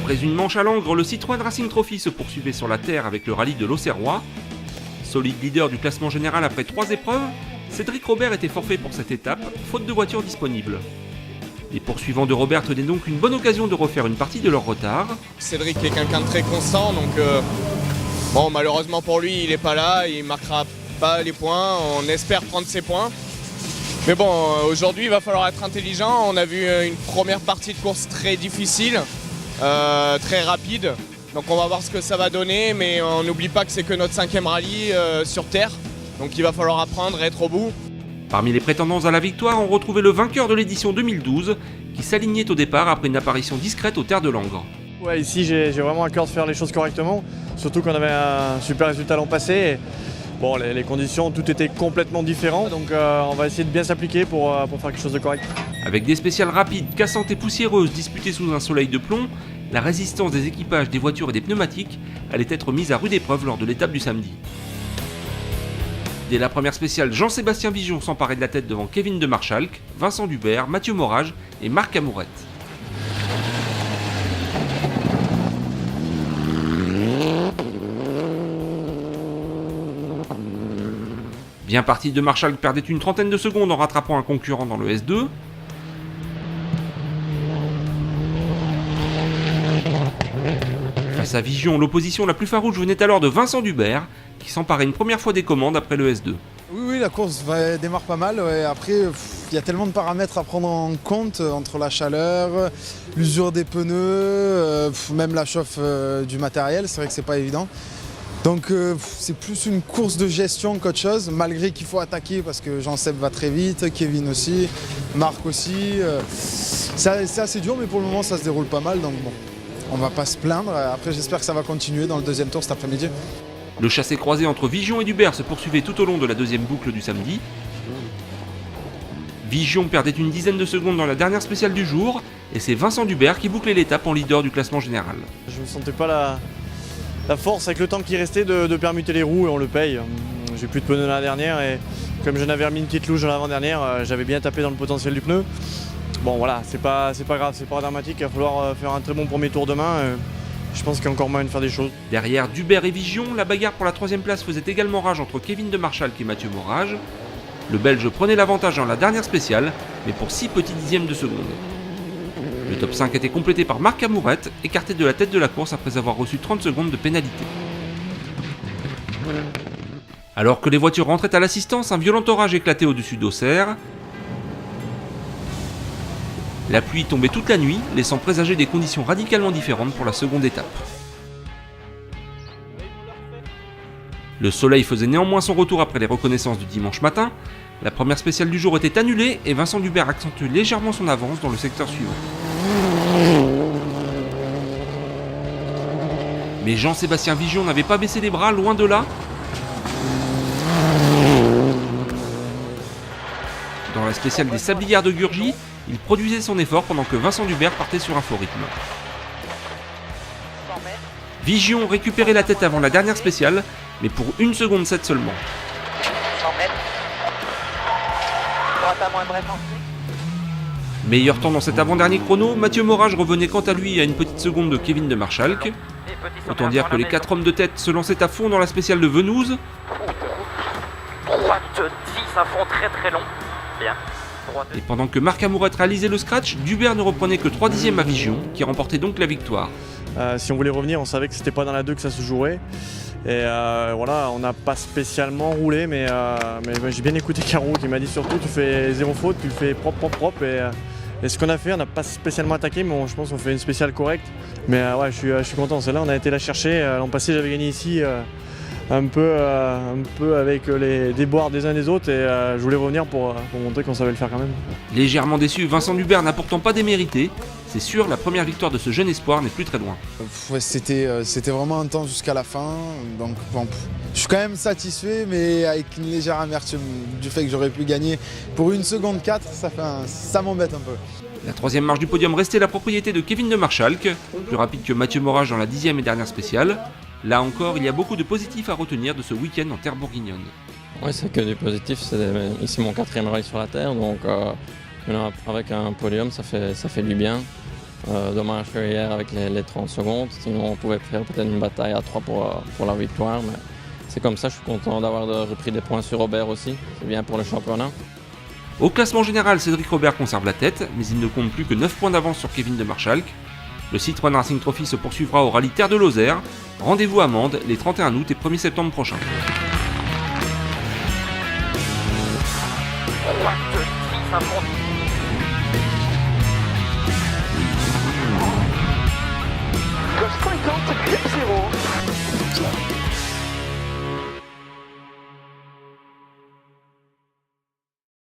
Après une manche à l'angre, le Citroën Racing Trophy se poursuivait sur la terre avec le rallye de l'Auxerrois. Solide leader du classement général après 3 épreuves, Cédric Robert était forfait pour cette étape, faute de voiture disponible. Les poursuivants de Robert tenaient donc une bonne occasion de refaire une partie de leur retard. Cédric est quelqu'un de très constant, donc malheureusement pour lui, il n'est pas là, il marquera pas les points, on espère prendre ses points. Mais bon, aujourd'hui, il va falloir être intelligent. On a vu une première partie de course très difficile, très rapide. Donc on va voir ce que ça va donner, mais on n'oublie pas que c'est que notre 5e rallye sur terre. Donc il va falloir apprendre, être au bout. Parmi les prétendants à la victoire, on retrouvait le vainqueur de l'édition 2012, qui s'alignait au départ après une apparition discrète aux terres de Langres. Ouais, ici j'ai vraiment à cœur de faire les choses correctement, surtout qu'on avait un super résultat l'an passé. Et bon, les conditions, tout était complètement différent, donc on va essayer de bien s'appliquer pour faire quelque chose de correct. Avec des spéciales rapides, cassantes et poussiéreuses disputées sous un soleil de plomb, la résistance des équipages, des voitures et des pneumatiques allait être mise à rude épreuve lors de l'étape du samedi. Dès la première spéciale, Jean-Sébastien Vigion s'emparait de la tête devant Kevin de Marchalk, Vincent Dubert, Mathieu Morage et Marc Amourette. Bien parti, de Marchalk perdait une trentaine de secondes en rattrapant un concurrent dans le S2. Face à Vigion, l'opposition la plus farouche venait alors de Vincent Dubert, qui s'emparait une première fois des commandes après le S2. Oui, la course démarre pas mal. Ouais. Après, il y a tellement de paramètres à prendre en compte entre la chaleur, l'usure des pneus, même la chauffe du matériel. C'est vrai que c'est pas évident. Donc c'est plus une course de gestion qu'autre chose, malgré qu'il faut attaquer parce que Jean-Seb va très vite, Kevin aussi, Marc aussi. C'est assez dur, mais pour le moment ça se déroule pas mal, donc bon, on va pas se plaindre. Après j'espère que ça va continuer dans le deuxième tour cet après-midi. Le chassé-croisé entre Vigion et Dubert se poursuivait tout au long de la deuxième boucle du samedi. Vigion perdait une dizaine de secondes dans la dernière spéciale du jour, et c'est Vincent Dubert qui bouclait l'étape en leader du classement général. Je ne sentais pas la force avec le temps qui restait de permuter les roues et on le paye. J'ai plus de pneus la dernière et comme je n'avais remis une petite louche dans l'avant-dernière, j'avais bien tapé dans le potentiel du pneu. Bon voilà, c'est pas grave, c'est pas dramatique, il va falloir faire un très bon premier tour demain. Je pense qu'il y a encore moyen de faire des choses. Derrière Dubert et Vigion, la bagarre pour la 3ème place faisait également rage entre Kevin de Marchalk et Mathieu Morage. Le Belge prenait l'avantage dans la dernière spéciale, mais pour 6 petits dixièmes de seconde. Le top 5 était complété par Marc Amourette, écarté de la tête de la course après avoir reçu 30 secondes de pénalité. Alors que les voitures rentraient à l'assistance, un violent orage éclatait au-dessus d'Auxerre. La pluie tombait toute la nuit, laissant présager des conditions radicalement différentes pour la seconde étape. Le soleil faisait néanmoins son retour après les reconnaissances du dimanche matin. La première spéciale du jour était annulée et Vincent Dubert accentuait légèrement son avance dans le secteur suivant. Mais Jean-Sébastien Vigion n'avait pas baissé les bras, loin de là. Dans la spéciale des Sablières de Gurgy, il produisait son effort pendant que Vincent Dubert partait sur un faux rythme. Vigion récupérait la tête avant la dernière spéciale, mais pour 1 seconde 7 seulement. 100 mètres. Droite à moins bref. Meilleur temps dans cet avant-dernier chrono, Mathieu Morage revenait quant à lui à une petite seconde de Kevin de Marchalk. Autant dire que les 4 hommes de tête se lançaient à fond dans la spéciale de Venouze. Droite 10, un fond très très long. Bien. Et pendant que Marc Amourette réalisait le scratch, Dubert ne reprenait que 3 dixièmes à Vigion, qui remportait donc la victoire. Si on voulait revenir, on savait que c'était pas dans la 2 que ça se jouerait. Et voilà, on n'a pas spécialement roulé, mais j'ai bien écouté Caro qui m'a dit surtout tu fais 0 faute, tu le fais propre. Et ce qu'on a fait, on n'a pas spécialement attaqué, mais je pense qu'on fait une spéciale correcte. Mais ouais, je suis content, celle-là on a été la chercher. L'an passé j'avais gagné ici un peu avec les déboires des uns des autres et je voulais revenir pour montrer qu'on savait le faire quand même. Légèrement déçu, Vincent Dubert n'a pourtant pas démérité. C'est sûr, la première victoire de ce jeune espoir n'est plus très loin. Ouais, c'était vraiment intense jusqu'à la fin. Donc, bon, je suis quand même satisfait, mais avec une légère amertume du fait que j'aurais pu gagner pour 1 seconde 4, ça m'embête un peu. La 3e marche du podium restait la propriété de Kevin de Marchalk, plus rapide que Mathieu Morage dans la 10e et dernière spéciale. Là encore, il y a beaucoup de positifs à retenir de ce week-end en terre bourguignonne. Oui, c'est que du positif. C'est ici mon 4e rallye sur la terre, donc avec un podium, ça fait du bien. Dommage que hier avec les 30 secondes, sinon on pouvait faire peut-être une bataille à 3 pour la victoire. Mais c'est comme ça, je suis content d'avoir repris des points sur Robert aussi. C'est bien pour le championnat. Au classement général, Cédric Robert conserve la tête, mais il ne compte plus que 9 points d'avance sur Kevin de Marschalk. Le Citroën Racing Trophy se poursuivra au rallye Terre de Lozère. Rendez-vous à Mende les 31 août et 1er septembre prochains. 3, 2, 6, 5,